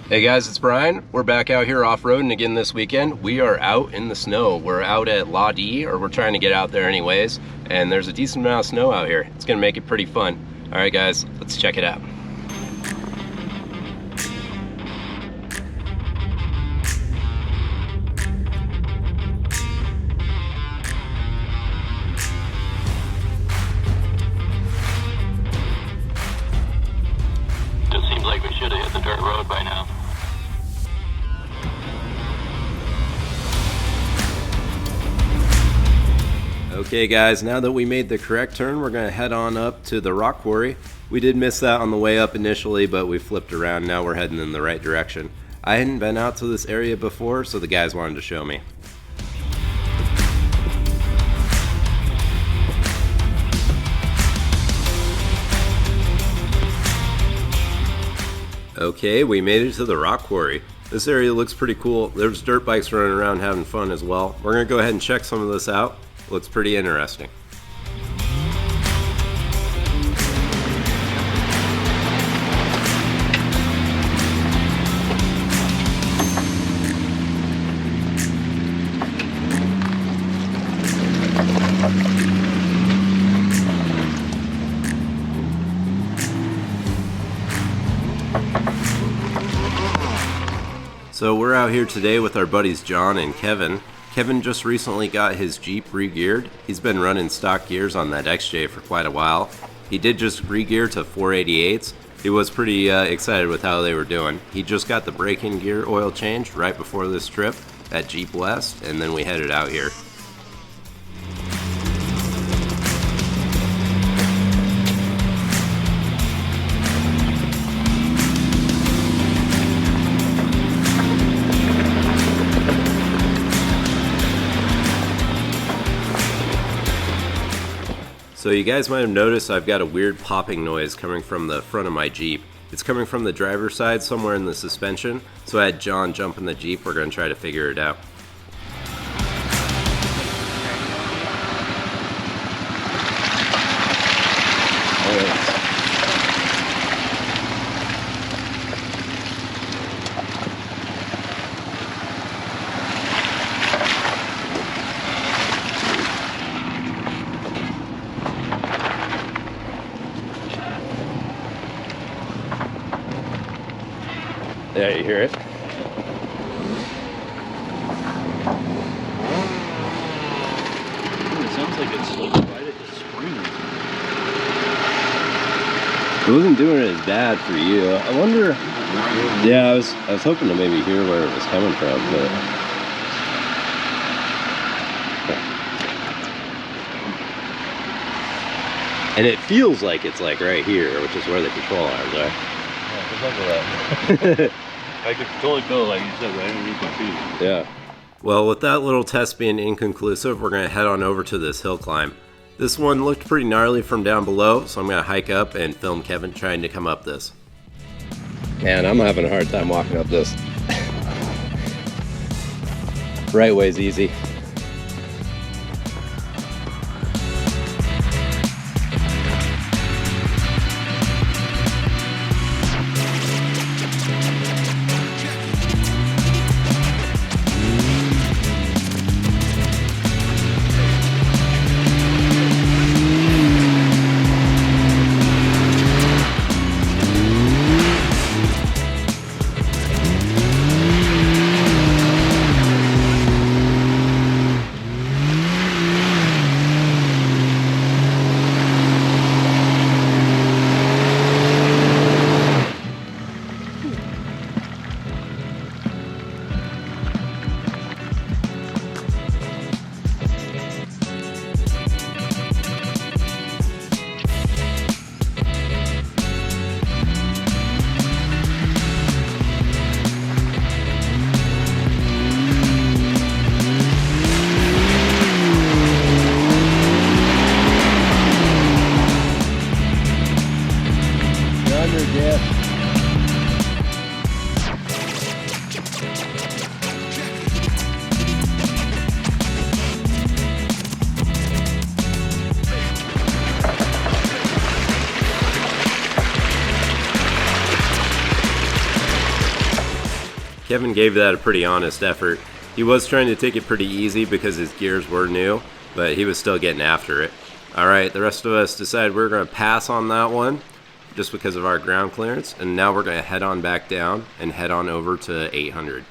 Hey guys, it's Brian. We're back out here off-roading again this weekend. We are out in the snow. We're out at La Dee, or we're trying to get out there anyways, and there's a decent amount of snow out here. It's gonna make it pretty fun. All right guys, let's check it out. It seems like we should have hit the dirt road by now. Okay guys, now that we made the correct turn, we're gonna head on up to the rock quarry. We did miss that on the way up initially, but we flipped around. Now we're heading in the right direction. I hadn't been out to this area before, so the guys wanted to show me. Okay, we made it to the rock quarry. This area looks pretty cool. There's dirt bikes running around having fun as well. We're gonna go ahead and check some of this out. Looks pretty interesting. So we're out here today with our buddies John and Kevin. Kevin just recently got his Jeep re-geared. He's been running stock gears on that XJ for quite a while. He did just re-gear to 488s. He was pretty excited with how they were doing. He just got the brake-in gear oil changed right before this trip at Jeep West, and then we headed out here. So you guys might have noticed I've got a weird popping noise coming from the front of my Jeep. It's coming from the driver's side somewhere in the suspension, so I had John jump in the Jeep. We're going to try to figure it out. Yeah, you hear it? It sounds like it's like right at the spring. It wasn't doing it as bad for you. I wonder. Yeah, I was hoping to maybe hear where it was coming from, but. And it feels like it's like right here, which is where the control arms are. Yeah, good luck with that. I could totally go, like you said, right underneath my feet. Yeah. Well, with that little test being inconclusive, we're going to head on over to this hill climb. This one looked pretty gnarly from down below, so I'm going to hike up and film Kevin trying to come up this. Man, I'm having a hard time walking up this. Right way's easy. Kevin gave that a pretty honest effort. He was trying to take it pretty easy because his gears were new, but he was still getting after it. Alright, the rest of us decided we're going to pass on that one just because of our ground clearance, and now we're going to head on back down and head on over to 800.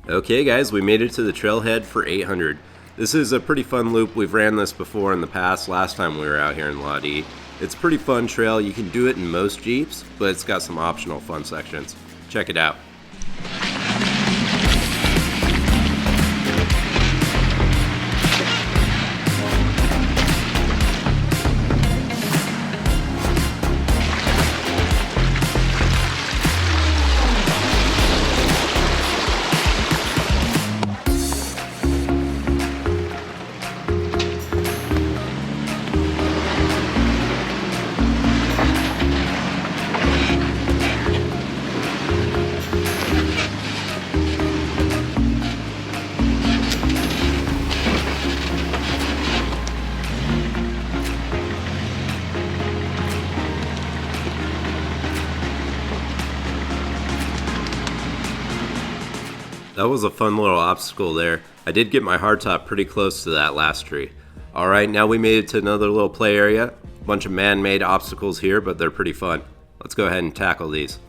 Okay guys, we made it to the trailhead for 800. This is a pretty fun loop. We've ran this before in the past, last time we were out here in Lodi. It's a pretty fun trail. You can do it in most Jeeps, but it's got some optional fun sections. Check it out. That was a fun little obstacle there. I did get my hardtop pretty close to that last tree. Alright, now we made it to another little play area. A bunch of man-made obstacles here, but they're pretty fun. Let's go ahead and tackle these.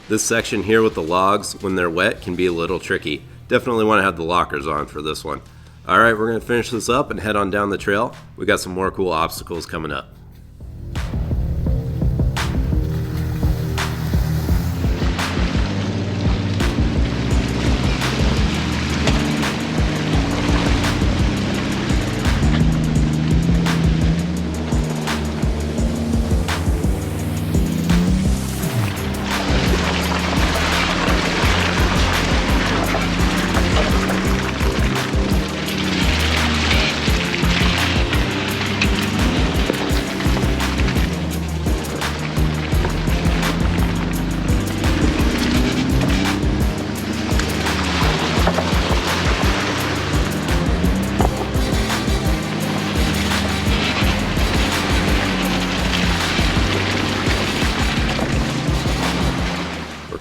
This section here with the logs, when they're wet, can be a little tricky. Definitely want to have the lockers on for this one. Alright, we're going to finish this up and head on down the trail. We got some more cool obstacles coming up.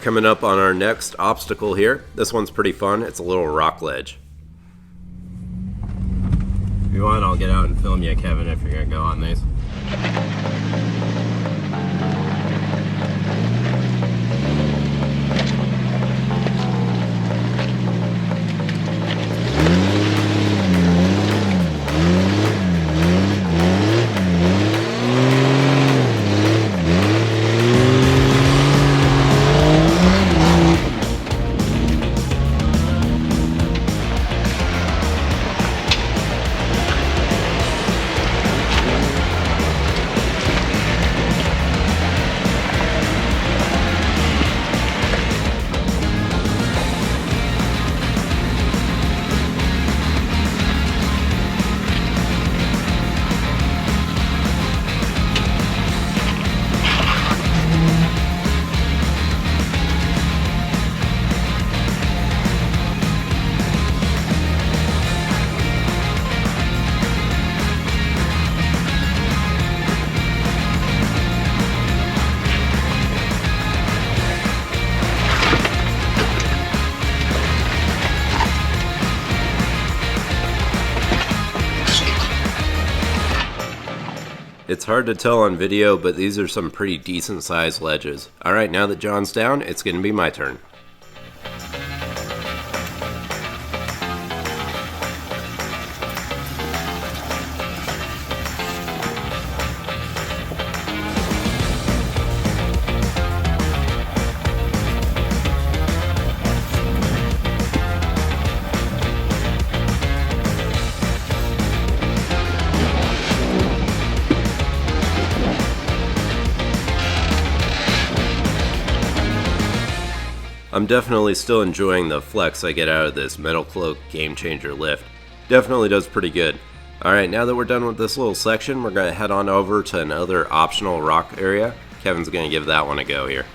Coming up on our next obstacle here. This one's pretty fun. It's a little rock ledge. If you want, I'll get out and film you, Kevin, if you're gonna go on these. It's hard to tell on video, but these are some pretty decent sized ledges. Alright, now that John's down, it's going to be my turn. I'm definitely still enjoying the flex I get out of this Metal Cloak Game Changer lift. Definitely does pretty good. Alright, now that we're done with this little section, we're going to head on over to another optional rock area. Kevin's going to give that one a go here.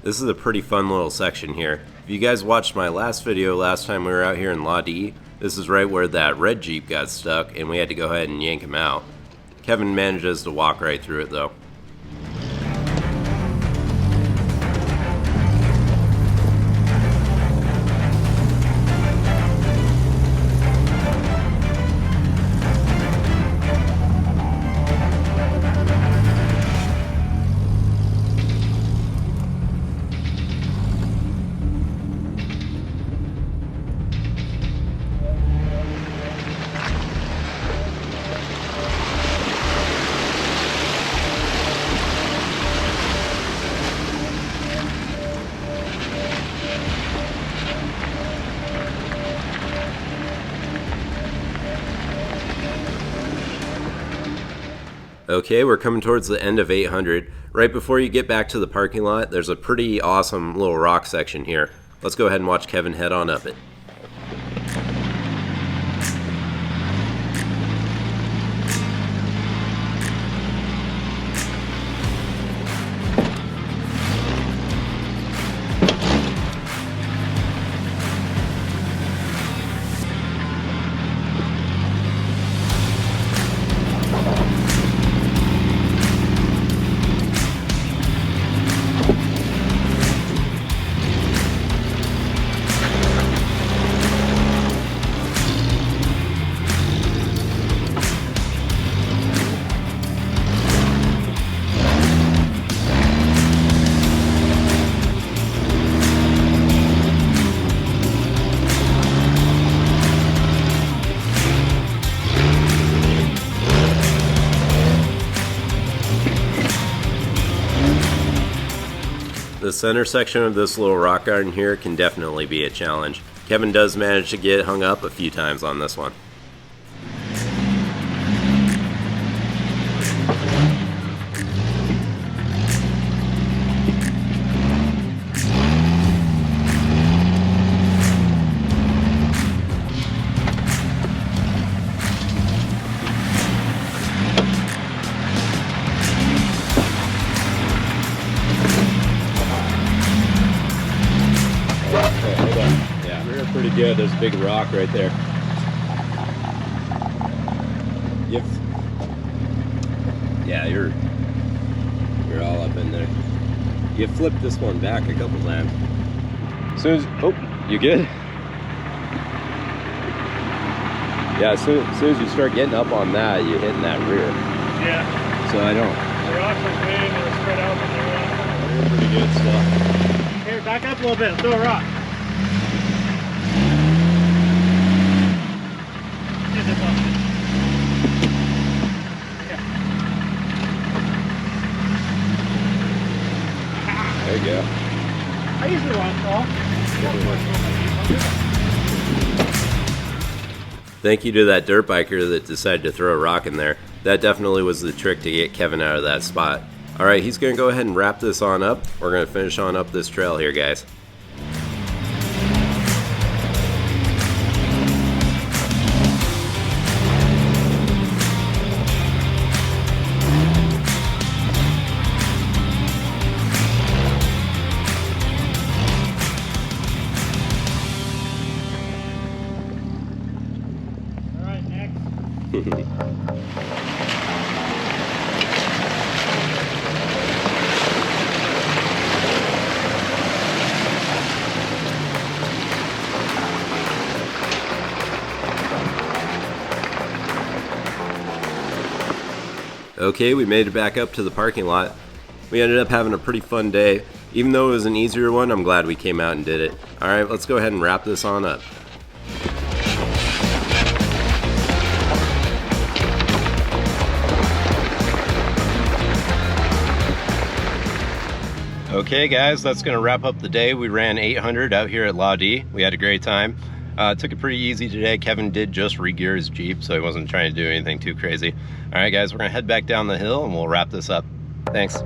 This is a pretty fun little section here. If you guys watched my last video last time we were out here in La Dee, this is right where that red Jeep got stuck and we had to go ahead and yank him out. Kevin manages to walk right through it though. Okay, we're coming towards the end of 800. Right before you get back to the parking lot, there's a pretty awesome little rock section here. Let's go ahead and watch Kevin head on up it. The center section of this little rock garden here can definitely be a challenge. Kevin does manage to get hung up a few times on this one. Pretty good. There's a big rock right there. Yep. Yeah, you're all up in there. You flipped this one back a couple times. As soon as, oh, you good? Yeah, as soon as you start getting up on that, you hitting that rear. Yeah. So I don't. The rocks are big and they're spread out in there. They're pretty good stuff. Here, back up a little bit. Throw a rock. There you go. I usually want Thank you to that dirt biker that decided to throw a rock in there. That definitely was the trick to get Kevin out of that spot. All right, he's gonna go ahead and wrap this on up. We're gonna finish on up this trail here, guys. All right, next. Okay, we made it back up to the parking lot. We ended up having a pretty fun day. Even though it was an easier one, I'm glad we came out and did it. All right, let's go ahead and wrap this on up. Okay guys, that's gonna wrap up the day. We ran 800 out here at La Dee. We had a great time. Took it pretty easy today. Kevin did just re-gear his Jeep, so he wasn't trying to do anything too crazy. All right guys, we're gonna head back down the hill and we'll wrap this up. Thanks.